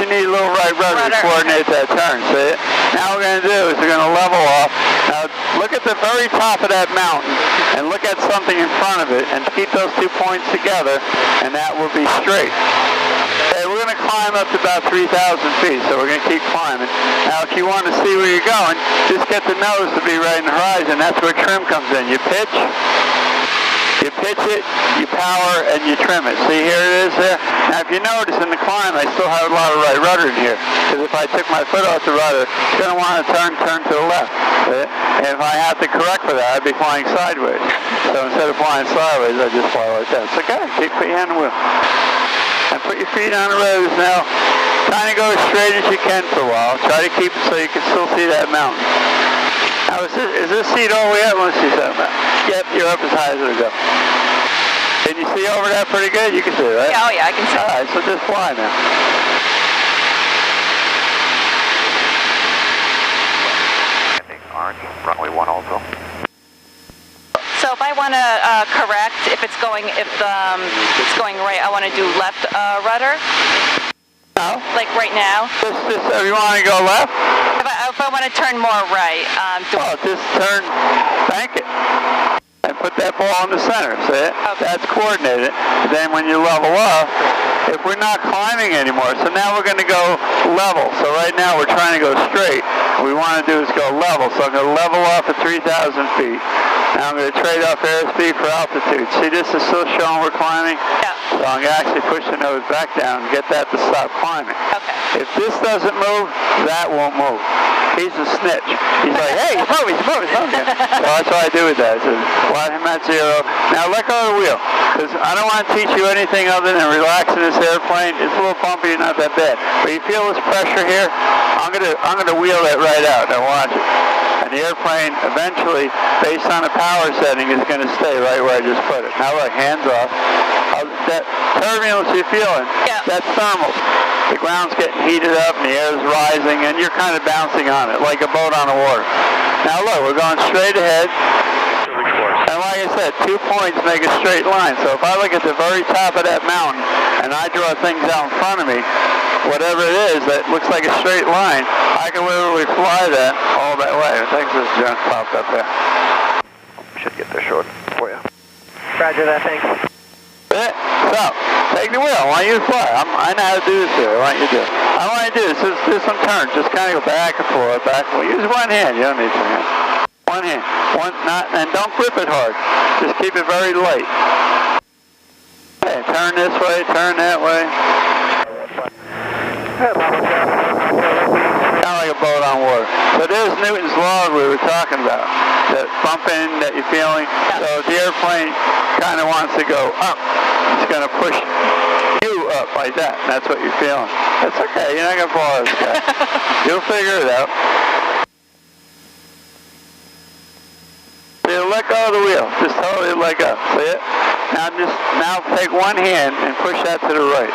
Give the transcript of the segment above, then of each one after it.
need a little right rudder to coordinate that turn, see it? Now what we're going to do is we're going to level off. Now look at the very top of that mountain and look at something in front of it and keep those 2 points together, and that will be straight. Okay, we're going to climb up to about 3,000 feet, so we're going to keep climbing. Now if you want to see where you're going, just get the nose to be right in the horizon. That's where trim comes in. You pitch it, you power, and you trim it. See, here it is there. Now, if you notice in the climb, I still have a lot of right rudder in here, because if I took my foot off the rudder, it's going to want to turn to the left. See? And if I had to correct for that, I'd be flying sideways. So instead of flying sideways, I just fly like that. So okay, put your hand on the wheel. And put your feet on the roads now. Kind of go as straight as you can for a while. Try to keep it so you can still see that mountain. Now, is this seat all the way up? Let's see something. Yep, you're up as high as it'll go. Can you see over that pretty good? You can see it, right? Yeah, oh yeah, I can see. All right, so just fly now. Orange, runway 1 also. So if I want to correct, if it's going right, I want to do left rudder. No. Like right now. Just you want to go left? If I want to turn more right. Just turn, bank it, and put that ball in the center. See it? Okay. That's coordinated. Then when you level up, if we're not climbing anymore, so now we're going to go level. So right now we're trying to go straight. What we want to do is go level. So I'm going to level off at 3,000 feet. Now I'm going to trade off airspeed for altitude. See, this is still showing we're climbing? Yeah. So I'm going to actually push the nose back down and get that to stop climbing. Okay. If this doesn't move, that won't move. He's a snitch. He's like, hey, he's moving. So that's what I do with that. I said, fly him at 0. Now let go of the wheel, because I don't want to teach you anything other than relaxing this airplane. It's a little bumpy, not that bad. But you feel this pressure here? I'm gonna wheel that right out. Now watch it. And the airplane eventually, based on the power setting, is going to stay right where I just put it. Now look, hands off. That turbulence you're feeling, that's thermal. The ground's getting heated up and the air's rising and you're kind of bouncing on it like a boat on the water. Now look, we're going straight ahead. And like I said, 2 points make a straight line. So if I look at the very top of that mountain and I draw things out in front of me, whatever it is that looks like a straight line, I can literally fly that all that way. Thanks, this junk popped up there. Should get there short for you. Roger that, thanks. So, take the wheel. I want you to fly. I know how to do this here. I want you to do it. I want you to do this. Just do some turns. Just kind of go back and forth, back and forth. Use one hand. You don't need two hands. One hand. And don't grip it hard. Just keep it very light. Okay, turn this way, turn that way. Kind of like a boat on water. So there's Newton's law we were talking about. That bumping that you're feeling. So if the airplane kind of wants to go up, it's going to push you up like that. That's what you're feeling. That's okay. You're not going to fall out of the sky. You'll figure it out. So you let go of the wheel. Just totally let go. See it? Now take one hand and push that to the right.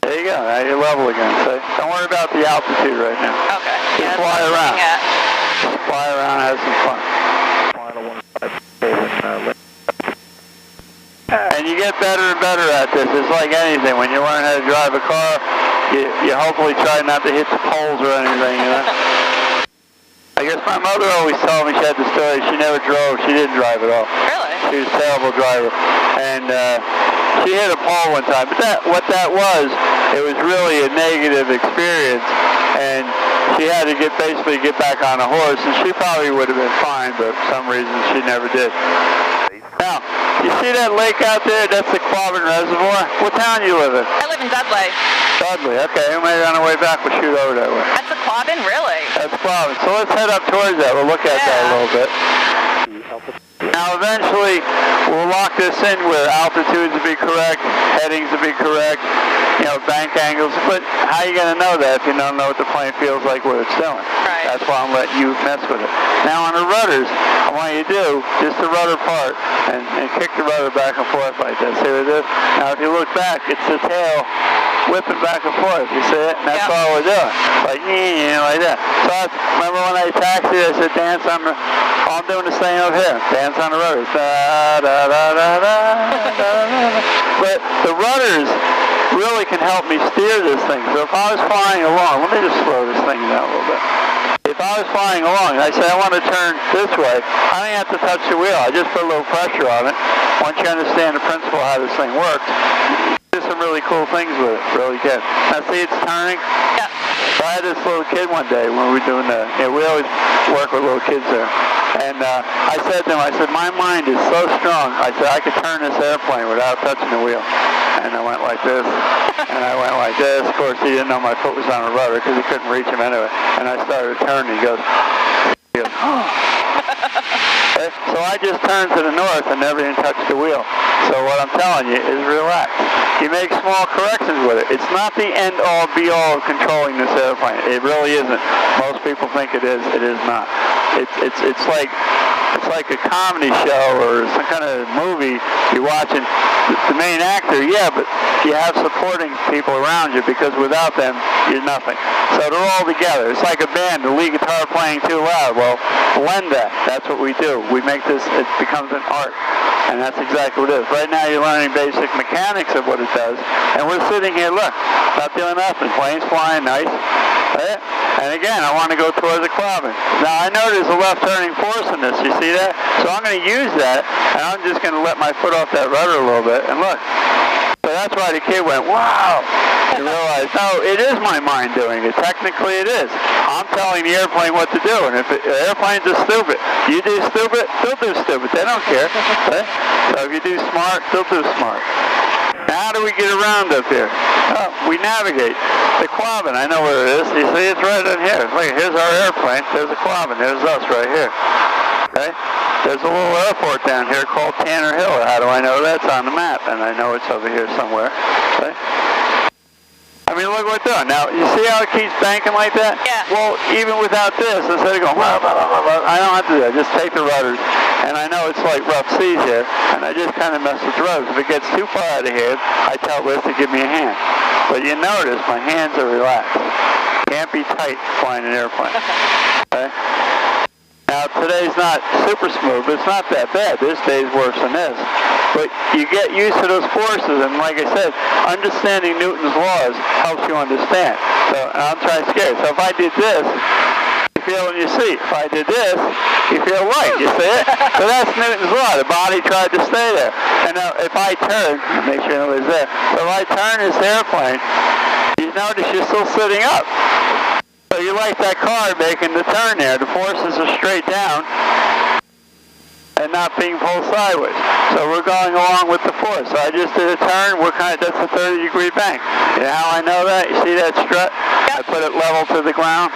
There you go. Now you're level again. So don't worry about the altitude right now. Okay. Just fly around. Just fly around and have some fun. And you get better and better at this. It's like anything. When you learn how to drive a car, you hopefully try not to hit the poles or anything, you know? I guess my mother always told me, she had the story, she never drove, she didn't drive at all. Really? She was a terrible driver. And she hit a pole one time. But what that was, it was really a negative experience. And she had to basically get back on a horse, and she probably would have been fine, but for some reason she never did. Now, you see that lake out there? That's the Quabbin Reservoir. What town you live in? I live in Dudley. Dudley, okay. Maybe on the way back we'll shoot over that way. That's the Quabbin, really? That's Quabbin. So let's head up towards that. We'll look at that a little bit. Now eventually we'll lock this in where altitudes will be correct, headings will be correct, you know, bank angles. But how are you going to know that if you don't know what the plane feels like where it's doing? Right. That's why I'm letting you mess with it. Now on the rudders, I want you to do just the rudder part and kick the rudder back and forth like that. See what it is? Now if you look back, it's the tail whipping back and forth. You see it? And that's all we're doing. Like, like that. So remember when I taxied, I said dance on the, I'm doing the same over here. Dance on the rudders. Da, da, da, da, da, da, da. But the rudders, really can help me steer this thing. So if I was flying along, let me just slow this thing down a little bit. If I was flying along and I say I want to turn this way, I don't have to touch the wheel. I just put a little pressure on it. Once you understand the principle of how this thing works, do some really cool things with it, really good. Now see, it's turning. Yeah. So I had this little kid one day when we were doing we always work with little kids there. And I said to him, I said, my mind is so strong. I said, I could turn this airplane without touching the wheel. And I went like this, and I went like this. Of course, he didn't know my foot was on the rudder because he couldn't reach him anyway. And I started turning. He goes, oh. So I just turned to the north and never even touched the wheel. So what I'm telling you is relax. You make small corrections with it. It's not the end-all, be-all of controlling this airplane. It really isn't. Most people think it is. It is not. It's like a comedy show or some kind of movie you're watching. The main actor, yeah, but you have supporting people around you because without them, you're nothing. So they're all together. It's like a band, the lead guitar playing too loud. Well, blend that. That's what we do. We make this, it becomes an art. And that's exactly what it is. Right now you're learning basic mechanics of what it does. And we're sitting here, look, not doing nothing. Plane's flying nice. Right? And again, I want to go towards the clobbing. Now I know there's a left turning force in this. You see that? So I'm going to use that, and I'm just going to let my foot off that rudder a little bit. And look. So that's why the kid went, wow. You realize, no, it is my mind doing it. Technically it is. I'm telling the airplane what to do. And if the airplanes are stupid, you do stupid, they'll do stupid. They don't care. Right? So if you do smart, they'll do smart. Now how do we get around up here? Oh, we navigate. The clobbin, I know where it is. You see, it's right in here. Look, here's our airplane. There's the clobbin. There's us right here. Okay? There's a little airport down here called Tanner Hill. How do I know that? It's on the map, and I know it's over here somewhere. Okay? I mean, look what we're doing. Now, you see how it keeps banking like that? Yeah. Well, even without this, instead of going, blah, blah, blah, blah, I don't have to do that. Just take the rudders. And I know it's like rough seas here, and I just kind of mess with the rudders. If it gets too far out of here, I tell Liz to give me a hand. But you notice my hands are relaxed. Can't be tight flying an airplane. Okay? Now, today's not super smooth, but it's not that bad. This day's worse than this. But you get used to those forces, and like I said, understanding Newton's laws helps you understand. So, and I'm trying to scare you. So if I did this, you feel in your seat. If I did this, you feel light. You see it? So that's Newton's law. The body tried to stay there. And now if I turn, make sure nobody's there. So if I turn this airplane, you notice you're still sitting up. So you like that car making the turn there. The forces are straight down and not being pulled sideways. So we're going along with the force. So I just did a turn. That's a 30-degree bank. You know how I know that? You see that strut? I put it level to the ground.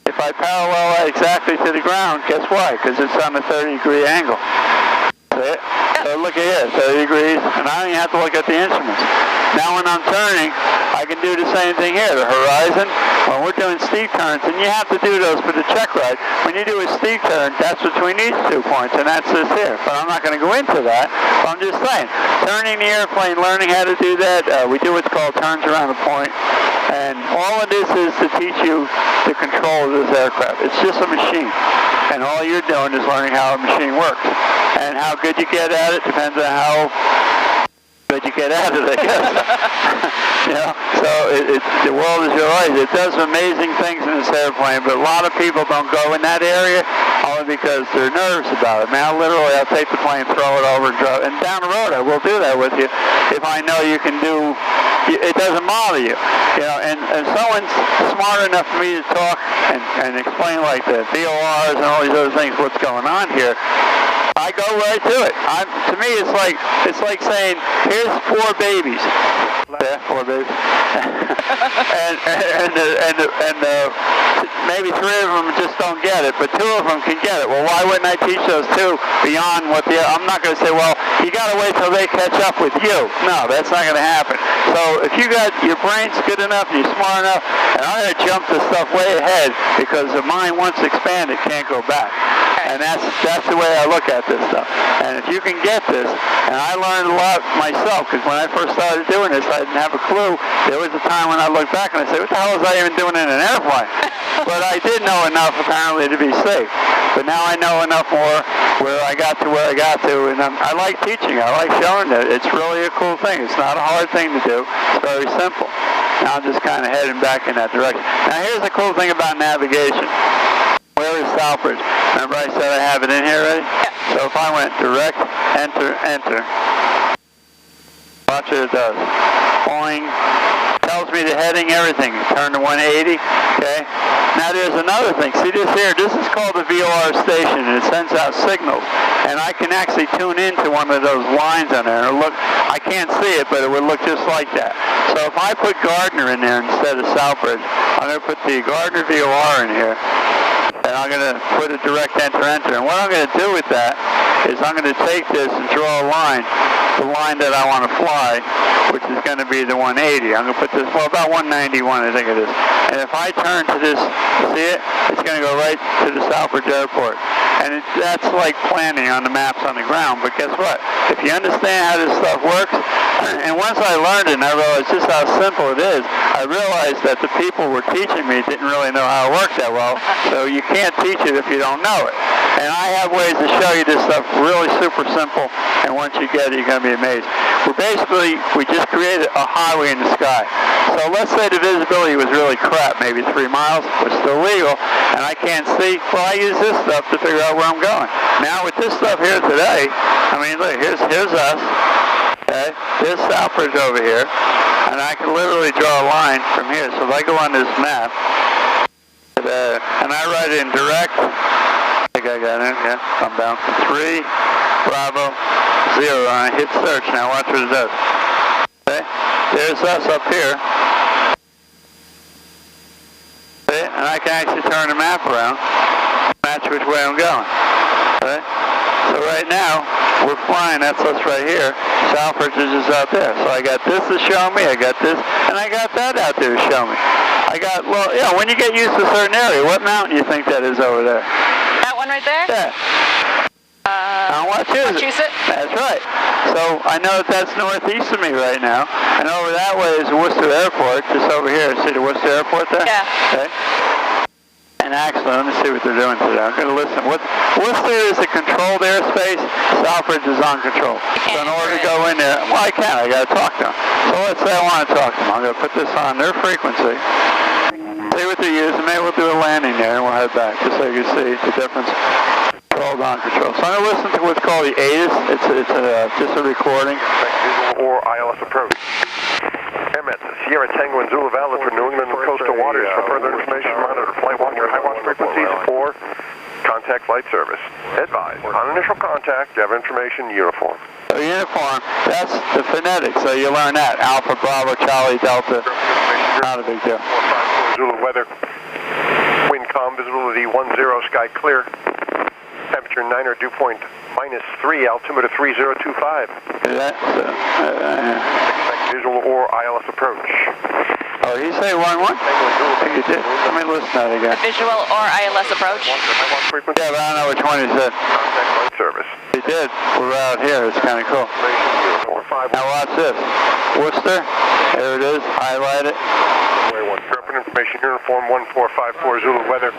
If I parallel it exactly to the ground, guess why? Because it's on a 30-degree angle. See it? So look at here, 30 degrees, and I don't even have to look at the instruments. Now when I'm turning, I can do the same thing here. The horizon, when we're doing steep turns, and you have to do those for the check ride. When you do a steep turn, that's between these 2 points, and that's this here. But I'm not going to go into that. But I'm just saying, turning the airplane, learning how to do that, we do what's called turns around the point. And all of this is to teach you the control of this aircraft. It's just a machine. And all you're doing is learning how a machine works. And how good you get at it depends on how good you get at it, I guess. You know, so the world is your oyster. It does amazing things in this airplane, but a lot of people don't go in that area only because they're nervous about it. Man, literally, I'll take the plane, throw it over, and down the road, I will do that with you if I know you can do. It doesn't bother you, you know. And someone's smart enough for me to talk and explain like the VORs and all these other things, what's going on here. I go right to it. To me, it's like saying, here's 4 babies. Yeah, 4 babies. and maybe 3 of them just don't get it, but 2 of them can get it. Well, why wouldn't I teach those 2 beyond what I'm not going to say, well, you got to wait till they catch up with you. No, that's not going to happen. So if you got your brain's good enough, you're smart enough, and I'm going to jump this stuff way ahead because the mind once expanded can't go back. And that's the way I look at this stuff. And if you can get this, and I learned a lot myself, because when I first started doing this, I didn't have a clue. There was a time when I looked back and I said, what the hell was I even doing in an airplane? But I did know enough, apparently, to be safe. But now I know enough more where I got to, and I like teaching. I like showing it. It's really a cool thing. It's not a hard thing to do. It's very simple. Now I'm just kind of heading back in that direction. Now here's the cool thing about navigation. Where is Southbridge? Remember I said I have it in here already? Yeah. So if I went direct, enter, watch what it does. Boing. Tells me the heading, everything. Turn to 180, okay? Now there's another thing. See this here? This is called the VOR station, and it sends out signals. And I can actually tune into one of those lines on there. And look, I can't see it, but it would look just like that. So if I put Gardner in there instead of Southbridge, I'm going to put the Gardner VOR in here. And I'm going to put a direct enter. And what I'm going to do with that is I'm going to take this and draw a line, the line that I want to fly, which is going to be the 180. I'm going to put this, well, about 191, I think it is. And if I turn to this, see it? It's going to go right to the Southbridge Airport. And that's like planning on the maps on the ground. But guess what? If you understand how this stuff works, and once I learned it and I realized just how simple it is, I realized that the people who were teaching me didn't really know how it worked that well. So you can't teach it if you don't know it. And I have ways to show you this stuff really super simple, and once you get it, you're going to be amazed. We just created a highway in the sky. So let's say the visibility was really crap, maybe 3 miles, but still legal, and I can't see. Well, I use this stuff to figure out where I'm going. Now with this stuff here today, I mean, look, here's us. Okay, there's Southbridge over here, and I can literally draw a line from here. So if I go on this map, and I write it in direct, I think I got it, yeah, I'm down to 3, Bravo, 0, and I hit search. Now watch what it does. Okay, there's us up here. Okay, and I can actually turn the map around, match which way I'm going. Okay, so right now, we're flying, that's us right here. Southbridge is just out there. So I got this to show me, I got this, and I got that out there to show me. I got, well, yeah, when you get used to a certain area, what mountain do you think that is over there? That one right there? Yeah. Now watch it. That's right. So I know that that's northeast of me right now, and over that way is Worcester Airport, just over here. See the Worcester Airport there? Yeah. Okay. And actually, let me see what they're doing today. I'm going to listen. Worcester is a controlled airspace. Southbridge is uncontrolled. So in order to go in there, well, I can't. I got to talk to them. So let's say I want to talk to them. I'm going to put this on their frequency. See what they're using. Maybe we'll do a landing there, and we'll head back, just so you can see the difference. Controlled, uncontrolled. So I'm going to listen to what's called the ATIS. It's just a recording. Or ILS approach. Airmet, Sierra Tango and Zulu Valid for New England coastal waters. For further information, monitor flight watch or high watch frequencies or contact flight service. Advise. On initial contact, you have information uniform. So uniform, that's the phonetics, so you learn that. Alpha, Bravo, Charlie, Delta. Not a big deal. 454 Zulu weather. Wind calm, visibility 10, sky clear. Temperature 9 or dew point -3, altimeter 3025. Visual or ILS approach. Oh, he say 1-1? I think he did. Let me listen to that again. The visual or ILS approach? Yeah, but I don't know which one he said. Contact flight service. He did. We're out here. It's kind of cool. Now watch this. Worcester. There it is. Highlight it. Airport information uniform 1454 Zulu weather.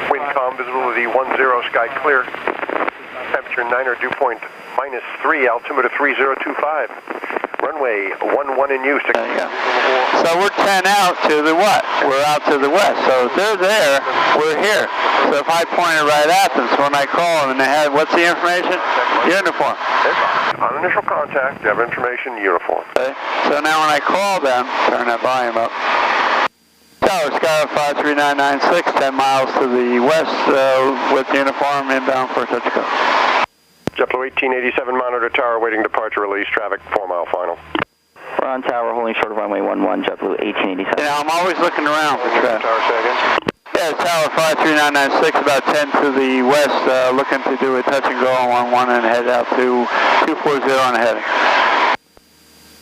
Wind calm, visibility 10, sky clear. Temperature 9 or dew point -3, altimeter 3025. Runway 11 in use. There you go. So we're 10 out to the what? We're out to the west. So if they're there, we're here. So if I point it right at them, so when I call them and they have, what's the information? Uniform. On initial contact, you have information uniform. Okay. So now when I call them, turn that volume up. Tower Skyhawk 53996, 10 miles to the west with uniform inbound for touch code. JetBlue 1887 monitor tower waiting departure release traffic 4 mile final. We're on tower holding short of runway 11 JetBlue 1887. Yeah, I'm always looking around for traffic. Tower, say again. Yeah, Tower 53996, about 10 to the west, looking to do a touch and go on 11 and head out to 240 on the heading.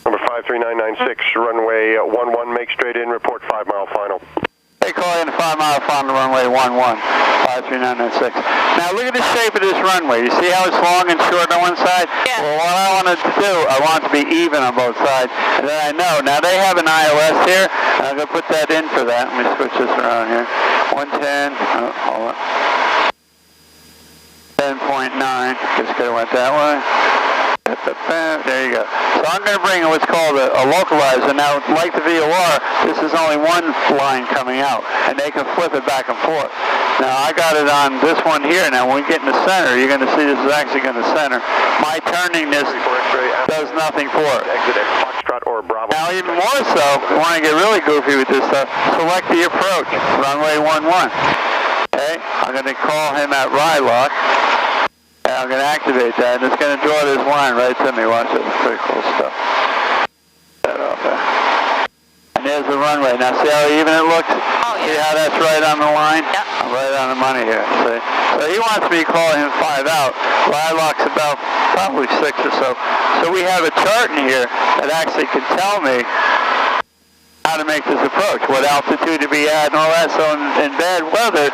Number 53996, runway 11, make straight in, report 5 mile final. Hey, Okay, call in 5 mile final runway 11, 53996. Now look at the shape of this runway. You see how it's long and short on one side? Yeah. Well, what I wanted to do, I want it to be even on both sides. And then I know. Now they have an iOS here. I'm going to put that in for that. Let me switch this around here. 110. Oh, hold on. 10.9. Just could have went that way. There you go. So I'm going to bring what's called a localizer. Now, like the VOR, this is only one line coming out, and they can flip it back and forth. Now, I got it on this one here. Now, when we get in the center, you're going to see this is actually going to center. My turning this does nothing for it. Exit at Foxtrot or Bravo. Now, even more so, if you want to get really goofy with this stuff, select the approach, runway 11. Okay, I'm going to call him at Rylock. And I'm going to activate that, and it's going to draw this line right to me. Watch it. It's pretty cool stuff. That off there. And there's the runway. Now, see how even it looks? Oh, yeah. See how that's right on the line? Yep. I'm right on the money here. See? So he wants me to call him 5 out. Rylock's about probably 6 or so. So we have a chart in here that actually can tell me how to make this approach, what altitude to be at and all that. So in bad weather,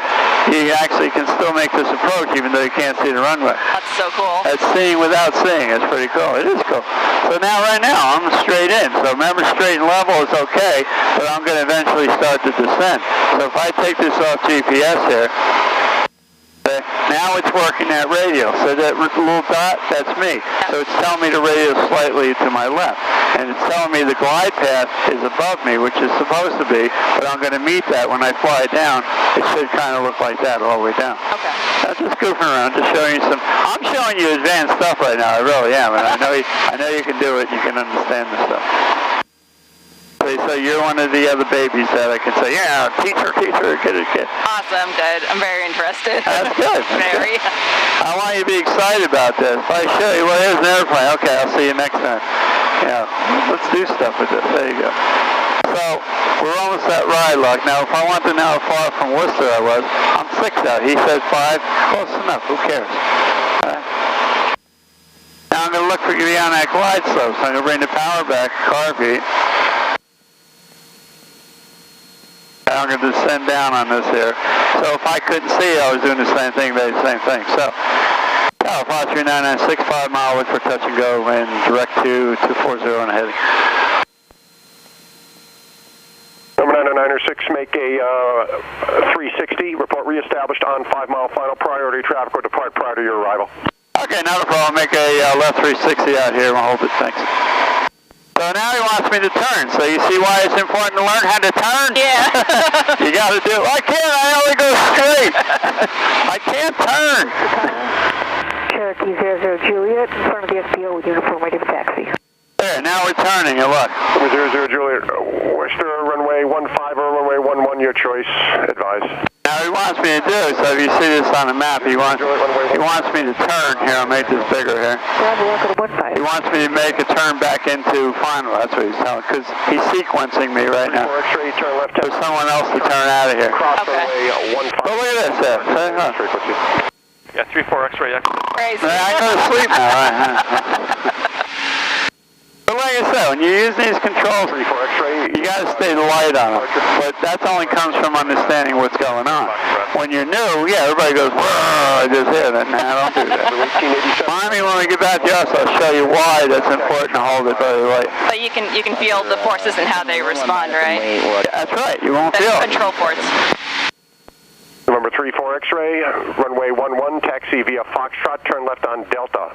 you actually can still make this approach even though you can't see the runway. That's so cool. That's seeing without seeing. It's pretty cool. It is cool. So now right now I'm straight in. So remember, straight and level is okay, but I'm going to eventually start to descend. So if I take this off GPS here, now it's working that radio. So that little dot, that's me. So it's telling me the radio slightly to my left. And it's telling me the glide path is above me, which is supposed to be, but I'm going to meet that when I fly down. It should kind of look like that all the way down. Okay. I'm just goofing around, just showing you some. I'm showing you advanced stuff right now. I really am, and I know you can do it. You can understand this stuff. So you're one of the other babies that I can say, yeah, teacher, kid. Awesome, good. I'm very interested. That's good. Very. I want you to be excited about this. If I show you, well, here's an airplane. Okay, I'll see you next time. Yeah, let's do stuff with this. There you go. So we're almost at Rylock. Now, if I want to know how far from Worcester I was, I'm 6 out. He says 5. Close enough. Who cares? Now I'm going to look for you on that glide slope. So I'm going to bring the power back, car beat. I'm going to descend down on this here. So if I couldn't see, I was doing the same thing, the same thing. So, Fox 3996, 5 mile, look for touch and go, and direct to 240 and heading. Number 996, make a 360, report reestablished on 5 mile final, priority traffic or depart prior to your arrival. Okay, not a problem. Make a left 360 out here, and we'll hold it. Thanks. So now he wants me to turn. So you see why it's important to learn how to turn? Yeah. You got to do it. I can't. I only go straight. I can't turn. Cherokee 00 Juliet, in front of the SPO with uniform ready for taxi. There, now we're turning. And look. 00 Juliet, Worcester, runway 15 or runway 11, your choice. Advise. Now he wants me to do it, so if you see this on the map, he wants me to turn here. I'll make this bigger here. He wants me to make a turn back into final. That's what he's telling, because he's sequencing me right now. There's someone else to turn out of here. Okay. But look at this. Yeah, 34 X-ray. Crazy. I go to sleep now. But like I said, when you use these controls, you got to stay light on them. But that only comes from understanding what's going on. When you're new, yeah, everybody goes, whoa, I just hit it. Nah, don't do that. Mind me when we get back to us, I'll show you why that's important to hold it very light. But you can feel the forces and how they respond, right? That's right. You won't The feel it. control ports. Number 34 X-ray, runway 11, taxi via Foxtrot, turn left on Delta.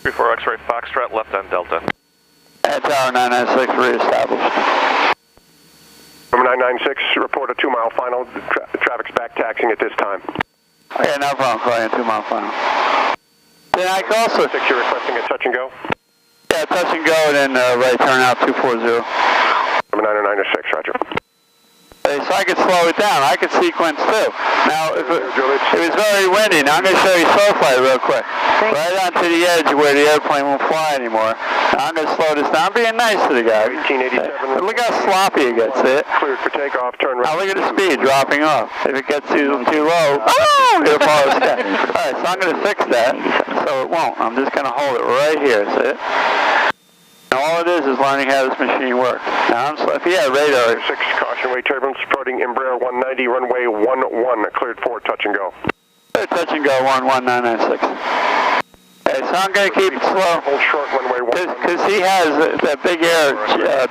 34 X-ray, Foxtrot, left on Delta. That's our 996 reestablished. Number 996, report a 2 mile final. Traffic's back taxiing at this time. Okay, no problem. Calling 2 mile final. Then I can also... 6, you're requesting a touch and go? Yeah, touch and go, and then right turn out 240. Number 996, roger. So I could slow it down. I could sequence too. Now, if it was very windy. Now I'm going to show you slow flight real quick. Right onto the edge where the airplane won't fly anymore. Now I'm going to slow this down. I'm being nice to the guy. 1887. Look how sloppy it gets, see it? Cleared for takeoff, turn right. Now look at the speed dropping off. If it gets too low, oh, it'll fall the sky. Alright, so I'm going to fix that so it won't. I'm just going to hold it right here, see it? And all it is learning how this machine works. Now, if he had radar... 6, caution, wake turbulence, approaching Embraer 190, runway 11, cleared for touch and go. Touch and go, 11996. Okay, so I'm going to keep it slow. Hold short, runway 11. Because he has that big air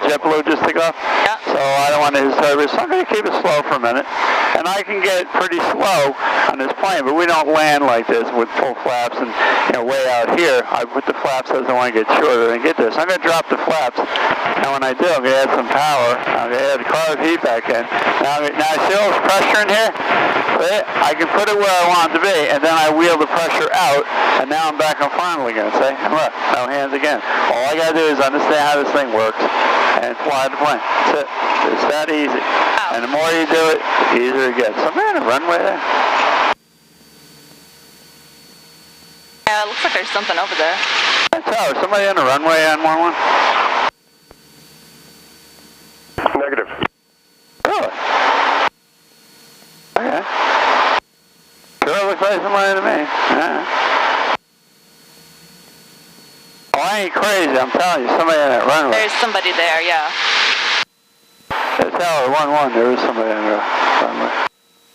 JetBlue just took off. Yeah. So I don't want to disturb it. So I'm going to keep it slow for a minute. And I can get pretty slow on this plane, but we don't land like this with full flaps and, way out here. I put the flaps as I want to get shorter and get there. So I'm going to drop the flaps. And when I do, I'm going to add some power. I'm going to add carb heat back in. Now I see all this pressure in here. I can put it where I want it to be, and then I wheel the pressure out, and now I'm back on final again. See? And look, no hands again. All I got to do is understand how this thing works and fly the plane. That's it. It's that easy. Oh. And the more you do it, the easier it gets. Somebody on the runway there? Yeah, it looks like there's something over there. Tower, somebody on the runway on 11? Negative. Really? Okay. Sure looks like somebody to me. Yeah. Oh, I ain't crazy, I'm telling you, somebody on that runway. There's somebody there, yeah. Tower 11, there is somebody on the runway.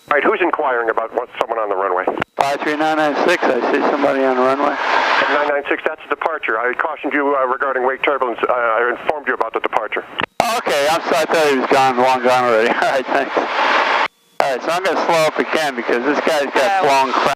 All right, who's inquiring about someone on the runway? 53996, I see somebody on the runway. 996, that's a departure. I cautioned you regarding wake turbulence. I informed you about the departure. Okay, I thought he was long gone already. All right, thanks. All right, so I'm going to slow up again because this guy's got long crap.